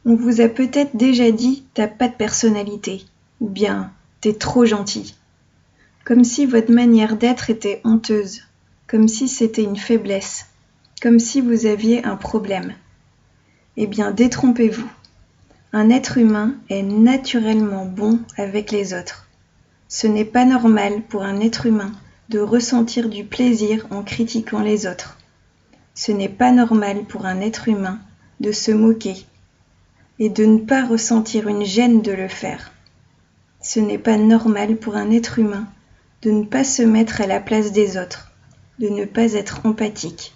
On vous a peut-être déjà dit « t'as pas de personnalité » ou bien « t'es trop gentil ». Comme si votre manière d'être était honteuse, comme si c'était une faiblesse, comme si vous aviez un problème. Eh bien, détrompez-vous. Un être humain est naturellement bon avec les autres. Ce n'est pas normal pour un être humain de ressentir du plaisir en critiquant les autres. Ce n'est pas normal pour un être humain de se moquer et de ne pas ressentir une gêne de le faire. Ce n'est pas normal pour un être humain de ne pas se mettre à la place des autres, de ne pas être empathique.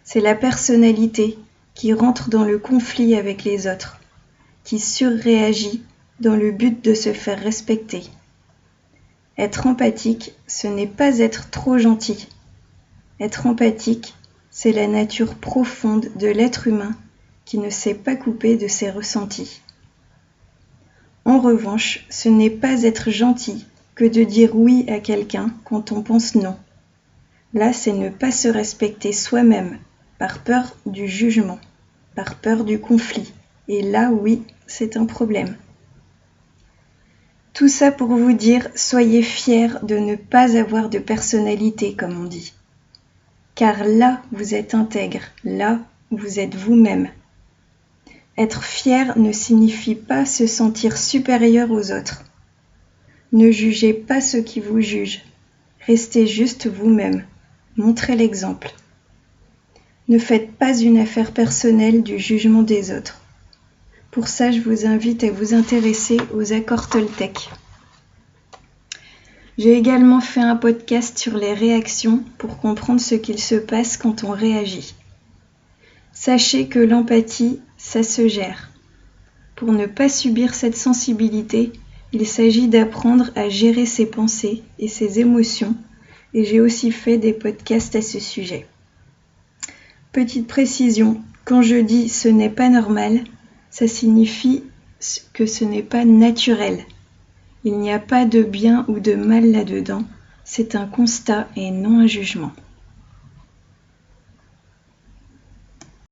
C'est la personnalité qui rentre dans le conflit avec les autres, qui surréagit dans le but de se faire respecter. Être empathique, ce n'est pas être trop gentil. Être empathique, c'est la nature profonde de l'être humain qui ne s'est pas coupé de ses ressentis. En revanche, ce n'est pas être gentil que de dire oui à quelqu'un quand on pense non. Là, c'est ne pas se respecter soi-même par peur du jugement, par peur du conflit. Et là, oui, c'est un problème. Tout ça pour vous dire, soyez fiers de ne pas avoir de personnalité, comme on dit. Car là, vous êtes intègre, là, vous êtes vous-même. Être fier ne signifie pas se sentir supérieur aux autres. Ne jugez pas ceux qui vous jugent. Restez juste vous-même. Montrez l'exemple. Ne faites pas une affaire personnelle du jugement des autres. Pour ça, je vous invite à vous intéresser aux accords Toltec. J'ai également fait un podcast sur les réactions pour comprendre ce qu'il se passe quand on réagit. Sachez que l'empathie, ça se gère. Pour ne pas subir cette sensibilité, il s'agit d'apprendre à gérer ses pensées et ses émotions, et j'ai aussi fait des podcasts à ce sujet. Petite précision, quand je dis « ce n'est pas normal », ça signifie que ce n'est pas naturel. Il n'y a pas de bien ou de mal là-dedans, c'est un constat et non un jugement.